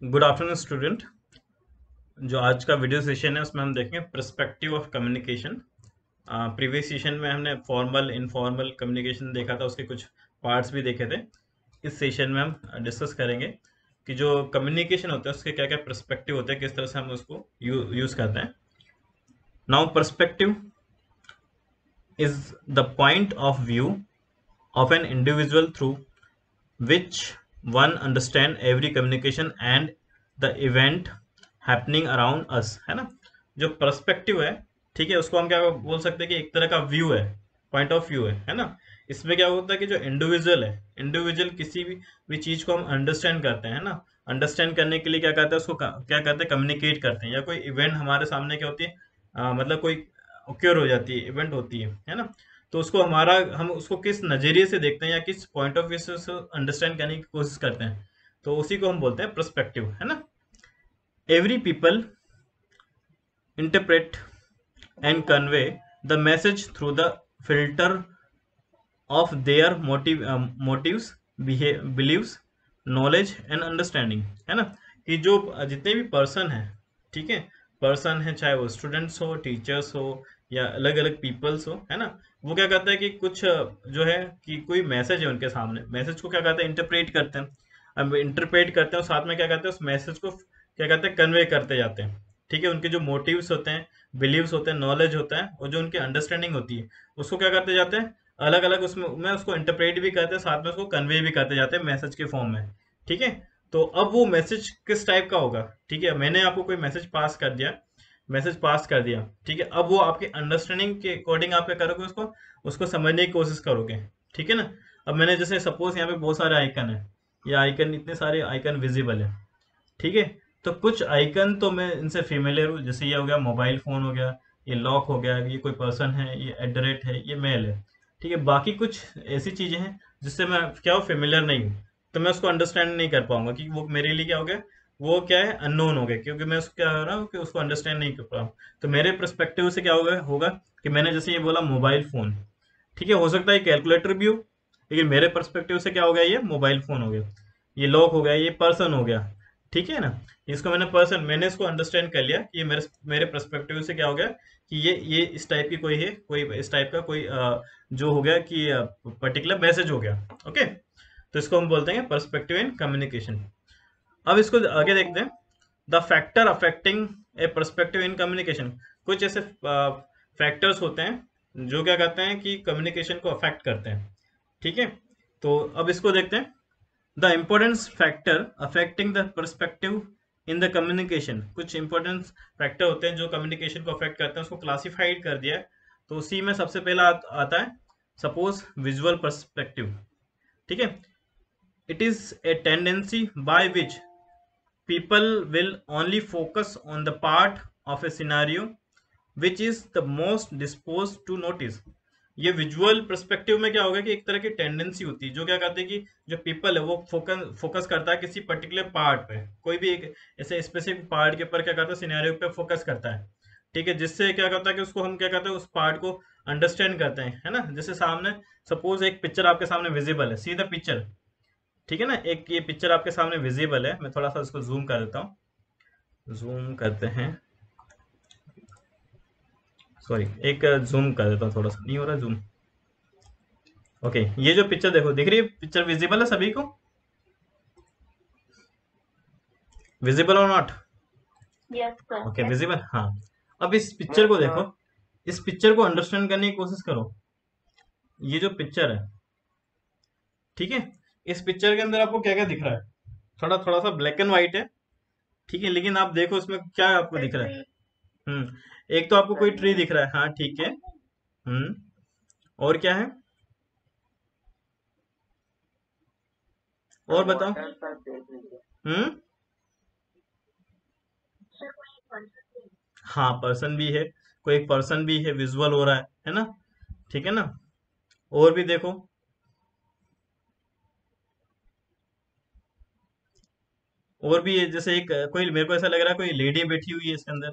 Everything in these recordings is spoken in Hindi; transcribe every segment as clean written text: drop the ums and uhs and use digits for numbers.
Good afternoon student. जो आज का वीडियो सेशन है उसमें हम देखेंगे perspective of communication. Previous session में हमने फॉर्मल इनफॉर्मल कम्युनिकेशन देखा था, उसके कुछ पार्ट्स भी देखे थे। इस सेशन में हम डिस्कस करेंगे कि जो कम्युनिकेशन होता है उसके क्या क्या पर्सपेक्टिव होते हैं, किस तरह से हम उसको यूज करते हैं। Now perspective is the point of view of an individual through which one understand every communication and the event happening around us, है ना। जो पर्सपेक्टिव है, ठीक है, उसको हम क्या बोल सकते हैं कि एक तरह का व्यू है, पॉइंट ऑफ व्यू है ना। इसमें क्या होता है कि जो इंडिविजुअल है, इंडिविजुअल किसी भी चीज को हम अंडरस्टैंड करते हैं ना। अंडरस्टैंड करने के लिए क्या करते हैं, उसको क्या करते हैं, कम्युनिकेट करते हैं। या कोई इवेंट हमारे सामने क्या होती है, मतलब कोई ओक्योर हो जाती है, इवेंट होती है ना। तो उसको हम उसको किस नजरिए से देखते हैं या किस पॉइंट ऑफ व्यू से अंडरस्टैंड करने की कोशिश करते हैं, तो उसी को हम बोलते हैं पर्सपेक्टिव, है ना। Every people interpret and convey the message through the filter of their motives, beliefs, knowledge and understanding, है ना। कि जो जितने भी पर्सन है, ठीक है, पर्सन है, चाहे वो स्टूडेंट्स हो, टीचर्स हो, या अलग अलग पीपल्स हो, है ना। वो क्या करता है कि कुछ जो है कि कोई मैसेज है उनके सामने, मैसेज को क्या करते हैं, इंटरप्रेट करते हैं। अब इंटरप्रेट करते हैं और साथ में क्या करते हैं, उस मैसेज को क्या करते हैं, कन्वे करते जाते हैं। ठीक है, उनके जो मोटिव्स होते हैं, बिलीव्स होते हैं, नॉलेज होता है, और जो उनकी अंडरस्टैंडिंग होती है, उसको क्या करते जाते हैं, अलग अलग उसमें उसको इंटरप्रेट भी करते हैं, साथ में उसको कन्वे भी करते जाते हैं मैसेज के फॉर्म में। ठीक है। तो अब वो मैसेज किस टाइप का होगा, ठीक है, मैंने आपको कोई मैसेज पास कर दिया, ठीक है। अब वो आपके अंडरस्टैंडिंग के अकॉर्डिंग आप क्या करोगे, उसको उसको समझने की कोशिश करोगे, ठीक है ना। अब मैंने जैसे सपोज यहाँ पे बहुत सारे आइकन है, ये आइकन, इतने सारे आइकन विजिबल है, ठीक है। तो कुछ आइकन तो मैं इनसे फेमिलियर हूँ, जैसे ये हो गया मोबाइल फोन हो गया, ये लॉक हो गया, ये कोई पर्सन है, ये एट द रेट है, ये मेल है, ठीक है। बाकी कुछ ऐसी चीजें हैं जिससे मैं क्या हूँ, फेमिलियर नहीं हूँ, तो मैं उसको अंडरस्टैंड नहीं कर पाऊंगा कि वो मेरे लिए क्या हो गया, वो क्या है, अननोन हो गया, क्योंकि मैं उसको क्या हो रहा हूँ कि उसको अंडरस्टैंड नहीं कर पा रहा हूँ। तो मेरे परस्पेक्टिव से क्या होगा कि मैंने जैसे ये बोला मोबाइल फोन, ठीक है, हो सकता है कैलकुलेटर भी हो, लेकिन मेरे पर्सपेक्टिव से क्या हो गया, ये मोबाइल फोन हो गया, ये लॉक हो गया, ये पर्सन हो गया, ठीक है ना। इसको मैंने इसको अंडरस्टैंड कर लिया कि ये मेरे मेरे पर्सपेक्टिव से क्या हो गया कि ये इस टाइप की कोई है, कोई इस टाइप का कोई जो हो गया कि पर्टिकुलर मैसेज हो गया। ओके, तो इसको हम बोलते हैं पर्सपेक्टिव इन कम्युनिकेशन। अब इसको आगे देखते हैं, the factor affecting A perspective in communication. कुछ ऐसे फैक्टर्स होते हैं जो क्या करते हैं कि कम्युनिकेशन को अफेक्ट करते हैं, ठीक है। तो अब इसको देखते हैं, the importance factor affecting the perspective in the communication. कुछ इंपॉर्टेंस फैक्टर होते हैं जो कम्युनिकेशन को अफेक्ट करते हैं, उसको क्लासिफाइड कर दिया है। तो उसी में सबसे पहला आता है सपोज विजुअल पर्सपेक्टिव, ठीक है। It is a tendency by which people will only focus on the part of a scenario which is the most disposed to notice। ये विजुअल पर्सपेक्टिव में क्या होगा कि एक तरह की टेंडेंसी होती है, जो क्या कहते हैं कि जो पीपल है वो फोकस करता है किसी पर्टिकुलर पार्ट पे, कोई भी एक ऐसे स्पेसिफिक पार्ट के ऊपर क्या करता है, सिनेरियो पे फोकस करता है, ठीक है। जिससे क्या करता है कि उसको हम क्या कहते हैं, उस पार्ट को अंडरस्टैंड करते हैं, है ना। जैसे सामने सपोज एक पिक्चर आपके सामने विजिबल है, सी द पिक्चर, ठीक है ना। एक ये पिक्चर आपके सामने विजिबल है, मैं थोड़ा सा इसको जूम कर देता हूँ, जूम करते हैं, सॉरी, एक जूम कर देता हूँ, थोड़ा सा नहीं हो रहा जूम। ओके, ये जो पिक्चर देखो, दिख रही है, पिक्चर विजिबल है सभी को, विजिबल और not, yes sir. Okay visible, हाँ। अब इस पिक्चर को देखो, इस पिक्चर को अंडरस्टैंड करने की कोशिश करो। ये जो पिक्चर है, ठीक है, इस पिक्चर के अंदर आपको क्या क्या दिख रहा है, थोड़ा थोड़ा सा ब्लैक एंड व्हाइट है, ठीक है, लेकिन आप देखो इसमें क्या आपको दिख रहा है। एक तो आपको कोई ट्री दिख रहा है, हाँ ठीक है। हम्म, और क्या है, और बताओ। हम्म, हाँ पर्सन भी है, कोई एक पर्सन भी है, विजुअल हो रहा है ना, ठीक है ना। और भी देखो, और भी है, जैसे एक कोई, मेरे को ऐसा लग रहा है कोई लेडी बैठी हुई है इसके अंदर,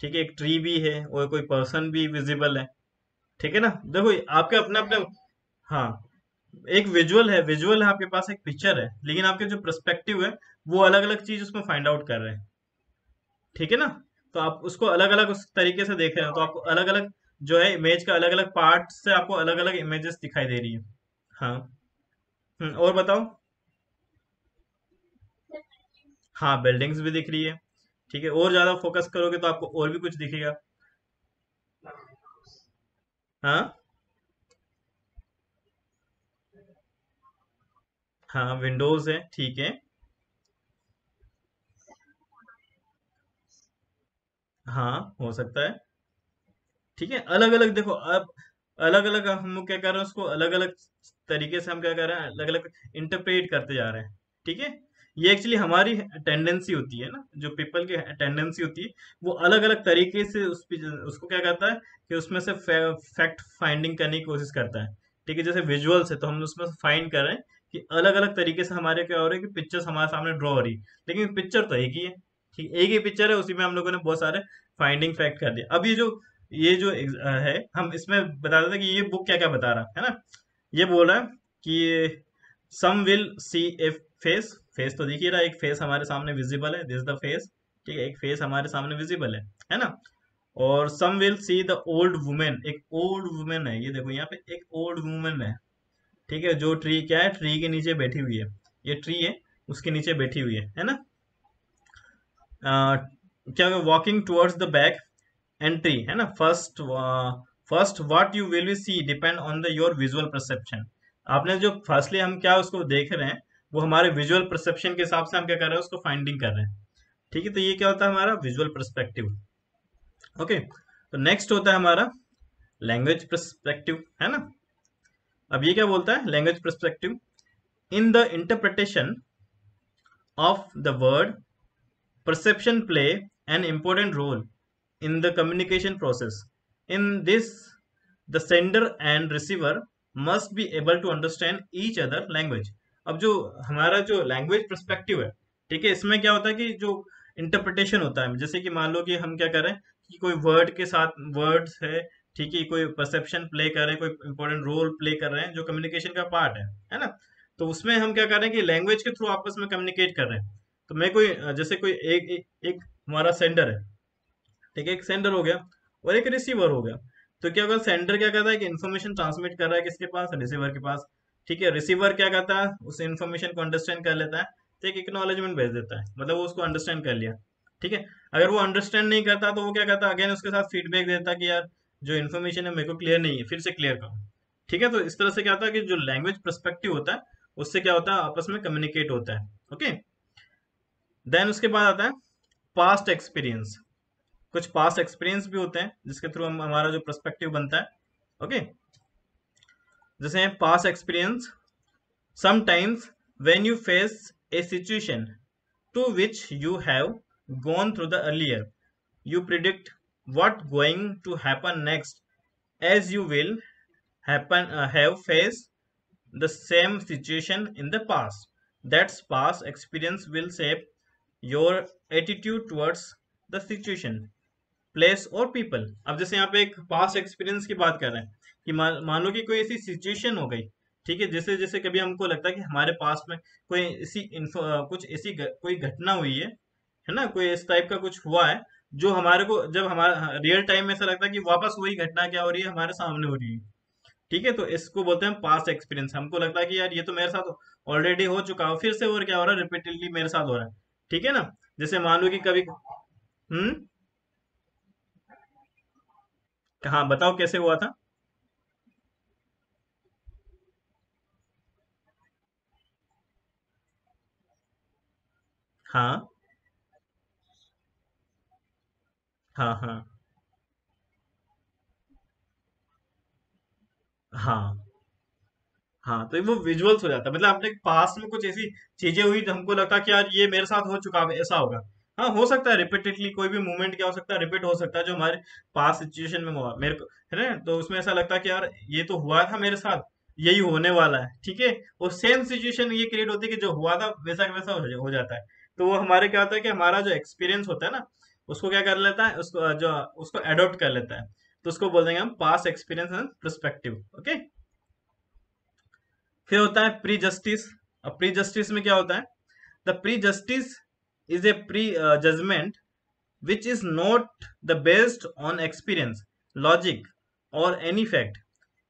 ठीक है, एक ट्री भी है और कोई पर्सन भी विजिबल है, ठीक है ना। देखो आपके अपने अपने, हाँ, एक विजुअल है, विजुअल है, आपके पास एक पिक्चर है, लेकिन आपके जो पर्सपेक्टिव है वो अलग अलग चीज उसमें फाइंड आउट कर रहे हैं। ठीक है ना? तो आप उसको अलग अलग उस तरीके से देख रहे हो, तो आपको अलग अलग जो है इमेज का अलग अलग पार्ट से आपको अलग अलग इमेजेस दिखाई दे रही है। हाँ। और बताओ। हाँ, बिल्डिंग्स भी दिख रही है। ठीक है, और ज्यादा फोकस करोगे तो आपको और भी कुछ दिखेगा। हाँ। हाँ, विंडोज है, ठीक है। हाँ, हो सकता है। ठीक है, अलग अलग देखो अब, अलग अलग हम लोग क्या कर रहे हैं, उसको अलग अलग तरीके से हम क्या कर रहे हैं, अलग अलग इंटरप्रेट करते जा रहे हैं। ठीक है, ये एक्चुअली हमारी टेंडेंसी होती है ना, जो पीपल की टेंडेंसी होती है, वो अलग अलग तरीके से उसको क्या करता है कि उसमें से फैक्ट फाइंडिंग करने की कोशिश करता है। ठीक है, जैसे विजुअल्स है तो हम उसमें फाइंड कर रहे हैं कि अलग अलग तरीके से हमारे क्या हो रहा है कि पिक्चर्स हमारे सामने ड्रॉ हो रही है, लेकिन पिक्चर तो एक ही है। ठीक, एक ही पिक्चर है, उसी में हम लोगों ने बहुत सारे फाइंडिंग फैक्ट कर दिया। अब ये जो है, हम इसमें बता देते हैं कि ये बुक क्या क्या बता रहा है ना। ये बोल रहा है कि some will see a face, face तो दिख ही रहा है, एक फेस हमारे सामने विजिबल है, दिस द फेस। ठीक है, एक फेस हमारे सामने विजिबल है ना। और some will see the old women, एक ओल्ड वुमेन है, ये देखो यहाँ पे एक ओल्ड वुमेन है। ठीक है, जो ट्री क्या है, ट्री के नीचे बैठी हुई है, ये ट्री है, उसके नीचे बैठी हुई है ना। क्या walking towards the back entry है ना। First what you will see depend on the your visual perception. आपने जो फर्स्टली हम क्या उसको देख रहे हैं, वो हमारे विजुअल परसेप्शन के हिसाब से हम क्या कर रहे हैं, उसको फाइंडिंग कर रहे हैं। ठीक है, तो ये क्या होता है हमारा विजुअल परस्पेक्टिव। ओके, तो नेक्स्ट होता है हमारा लैंग्वेज परस्पेक्टिव, है ना। अब ये क्या बोलता है language perspective, in the interpretation of the word, perception play an important role in the communication process. In this, the sender and receiver must be able to understand each other language. अब जो हमारा जो लैंग्वेज पर्सपेक्टिव है, ठीक है, इसमें क्या होता है कि जो इंटरप्रिटेशन होता है, जैसे कि मान लो कि हम क्या कर रहे हैं कि कोई वर्ड के साथ वर्ड्स है, ठीक है, कोई परसेप्शन प्ले कर रहे हैं, कोई इंपॉर्टेंट रोल प्ले कर रहे हैं जो कम्युनिकेशन का पार्ट है ना। तो उसमें हम क्या कर रहे हैं कि लैंग्वेज के थ्रू आपस में कम्युनिकेट कर रहे हैं। तो मैं कोई जैसे कोई एक हमारा सेंडर है, ठीक है, एक सेंडर हो गया और एक रिसीवर हो गया। तो क्या होगा, सेंडर क्या करता है कि इन्फॉर्मेशन ट्रांसमिट कर रहा है किसके पास, रिसीवर के पास। ठीक है, रिसीवर क्या करता है, उस इन्फॉर्मेशन को अंडरस्टैंड कर लेता है, तो एक एक्नॉलेजमेंट भेज देता है, मतलब वो उसको अंडरस्टैंड कर लिया। ठीक है, अगर वो अंडरस्टैंड नहीं करता तो वो क्या करता है, अगेन उसके साथ फीडबैक देता है कि यार जो इन्फॉर्मेशन है मेरे को क्लियर नहीं है, फिर से क्लियर करो। ठीक है, तो इस तरह से क्या होता है कि जो लैंग्वेज पर्सपेक्टिव होता है, उससे क्या होता है आपस में कम्युनिकेट होता है। ओके, देन उसके बाद आता है पास्ट एक्सपीरियंस। कुछ पास्ट एक्सपीरियंस भी होते हैं जिसके थ्रू हम हमारा जो पर्सपेक्टिव बनता है। ओके, जैसे past experience, sometimes when you face a situation to which you have gone through the earlier, you predict what going to happen next, as you will have faced the same situation in the past. That's past experience will shape your attitude towards the situation, place और पीपल। अब जैसे यहाँ पे एक पास्ट एक्सपीरियंस की बात कर रहे हैं कि मान लो कि कोई ऐसी सिचुएशन हो गई, ठीक है, जैसे जैसे कभी हमको लगता है कि हमारे पास में कोई ऐसी कुछ ऐसी कोई घटना हुई है ना, कोई इस टाइप का कुछ हुआ है जो हमारे को जब हमारा रियल टाइम में ऐसा लगता है कि वापस वही घटना क्या हो रही है, हमारे सामने हो रही है। ठीक है, तो इसको बोलते हैं पास्ट एक्सपीरियंस। हमको लगता है कि यार ये तो मेरे साथ ऑलरेडी हो चुका है, फिर से और क्या हो रहा है, रिपीटेडली मेरे साथ हो रहा है। ठीक है ना, जैसे मान लो कि कभी हाँ, बताओ कैसे हुआ था। हाँ, हाँ, हाँ, हाँ, हाँ, तो वो विजुअल्स हो जाता है, मतलब अपने पास में कुछ ऐसी चीजें हुई जो हमको लगता है कि यार ये मेरे साथ हो चुका है, ऐसा होगा। हाँ, हो सकता है रिपीटेडली कोई भी मूवमेंट क्या हो सकता है, रिपीट हो सकता है जो हमारे पास सिचुएशन में हुआ मेरे को, है ना। तो उसमें ऐसा लगता है कि यार ये तो हुआ था मेरे साथ, यही होने वाला है। ठीक है, और सेम सिचुएशन ये क्रिएट होती है कि जो हुआ था वैसा का वैसा हो जाता है। तो वो हमारे क्या होता है कि हमारा जो एक्सपीरियंस होता है ना, उसको क्या कर लेता है, उसको जो उसको एडॉप्ट कर लेता है। तो उसको बोल देंगे हम past experience and perspective. Okay, फिर होता है प्री जस्टिस। अब प्री जस्टिस में क्या होता है? The prejudice is a prejudgement which is not the based on experience, logic, or any fact.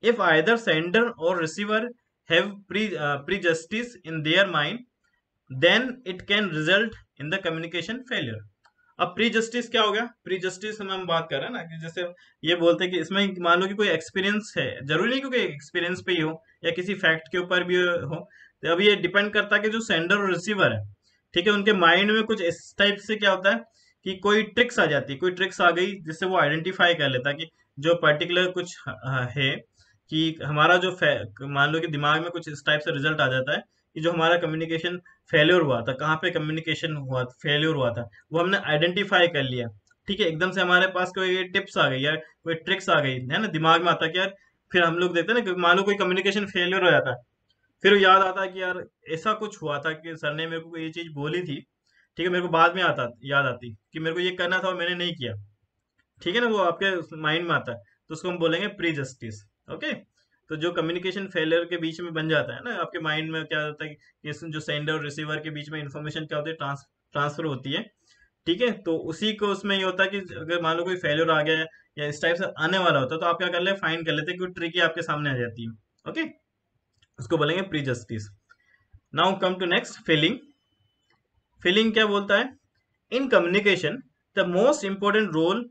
If either sender or receiver have prejudice in their mind, then it can result in the communication failure. अब प्री जस्टिस क्या हो गया? प्री जस्टिस में हम बात कर रहे हैं ना कि जैसे ये बोलते हैं कि इसमें मान लो कि कोई एक्सपीरियंस है, जरूरी नहीं क्योंकि एक्सपीरियंस पे ही हो या किसी फैक्ट के ऊपर भी हो, तो अब ये डिपेंड करता है कि जो सेंडर और रिसीवर है, ठीक है, उनके माइंड में कुछ इस टाइप से क्या होता है कि कोई ट्रिक्स आ जाती है, कोई ट्रिक्स आ गई जिससे वो आइडेंटिफाई कर लेता है कि जो पर्टिकुलर कुछ है, कि हमारा जो मान लो कि दिमाग में कुछ इस टाइप से रिजल्ट आ जाता है कि जो हमारा कम्युनिकेशन फेल्योर हुआ था, कहाँ पे कम्युनिकेशन हुआ फेल्योर हुआ था, वो हमने आइडेंटिफाई कर लिया। ठीक है, एकदम से हमारे पास कोई टिप्स आ गई या कोई ट्रिक्स आ गई है ना, दिमाग में आता है कि यार, फिर हम लोग देखते हैं ना कि मान लो कोई कम्युनिकेशन फेलियर हो जाता है, फिर याद आता है कि यार ऐसा कुछ हुआ था कि सर ने मेरे को ये चीज बोली थी। ठीक है, मेरे को बाद में आता याद आती कि मेरे को ये करना था और मैंने नहीं किया। ठीक है ना, वो आपके माइंड में आता है, तो उसको हम बोलेंगे प्री जस्टिस। ओके, तो जो कम्युनिकेशन फेलियर के बीच में बन जाता है ना, आपके माइंड में क्या होता है कि जो सेंडर और रिसीवर के बीच में इंफॉर्मेशन क्या होती है, ट्रांसफर होती है। ठीक है, तो उसी को उसमें ये होता है कि अगर मान लो कोई फेलियर आ गया है या इस टाइप से आने वाला होता है, तो आप क्या कर ले, फाइन कर लेते हैं कि ट्रिक आपके सामने आ जाती है। ओके, उसको बोलेंगे prejudice. Now come to next, feeling. Feeling क्या बोलता है? In communication the most important role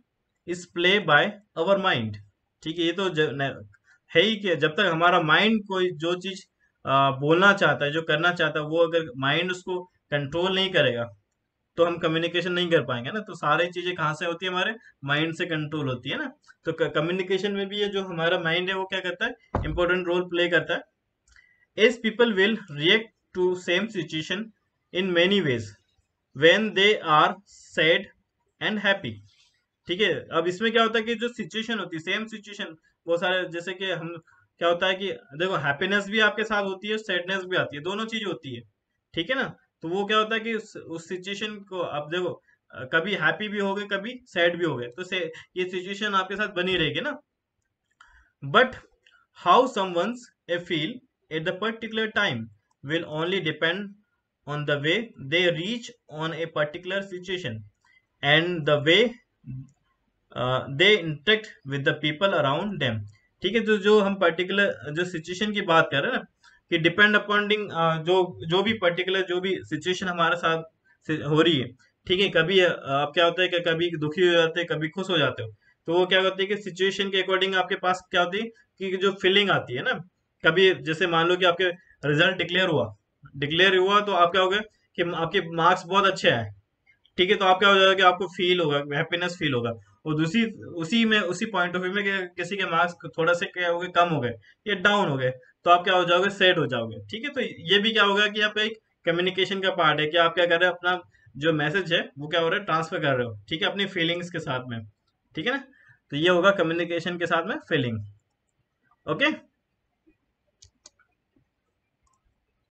is play by our mind. ठीक है, ये तो है ही कि जब तक हमारा माइंड कोई जो चीज बोलना चाहता है, जो करना चाहता है, वो अगर माइंड उसको कंट्रोल नहीं करेगा, तो हम कम्युनिकेशन नहीं कर पाएंगे ना। तो सारी चीजें कहाँ से होती है? हमारे माइंड से कंट्रोल होती है ना। तो कम्युनिकेशन में भी ये जो हमारा माइंड है वो क्या करता है, इंपॉर्टेंट रोल प्ले करता है। As people will react to same situation in many ways when they are sad and happy. ठीक है, अब इसमें क्या होता है कि जो सिचुएशन होती है, सेम सिचुएशन, बहुत सारे, जैसे कि हम क्या होता है कि देखो, हैप्पीनेस भी आपके साथ होती है, सैडनेस भी आती है, दोनों चीज होती है। ठीक है ना, तो वो क्या होता है कि उस सिचुएशन को आप देखो, कभी हैप्पी भी हो गए, कभी सैड भी हो गए, तो ये सिचुएशन आपके साथ बनी रहेगी ना। But how someone's a feel at the particular time will only depend on the way they reach on a particular situation and the way they interact with the people around them. ठीक है, तो जो हम पर्टिकुलर जो सिचुएशन की बात कर रहे हैं ना, कि डिपेंड अपॉन्डिंग जो जो भी पर्टिकुलर जो भी सिचुएशन हमारे साथ हो रही है, ठीक है, कभी आप क्या होता है कि कभी दुखी हो जाते हैं, कभी खुश हो जाते हो, तो वो क्या होती है कि सिचुएशन के अकॉर्डिंग आपके पास क्या होती है कि जो फीलिंग आती है ना, कभी जैसे मान लो कि आपके रिजल्ट डिक्लेयर हुआ तो आप क्या हो गए कि आपके मार्क्स बहुत अच्छे आए। ठीक है, तो आप क्या हो जाएगा कि आपको फील होगा, हैप्पीनेस फील होगा। और दूसरी उसी पॉइंट ऑफ व्यू में कि किसी के मार्क्स थोड़ा से क्या हो गए, कम हो गए या डाउन हो गए, तो आप क्या हो जाओगे, सैड हो जाओगे। ठीक है, तो ये भी क्या होगा कि आप एक कम्युनिकेशन का पार्ट है कि आप क्या कर रहे हैं, अपना जो मैसेज है वो क्या हो रहा है, ट्रांसफर कर रहे हो। ठीक है, अपनी फीलिंग्स के साथ में। ठीक है ना, तो ये होगा कम्युनिकेशन के साथ में फीलिंग। ओके।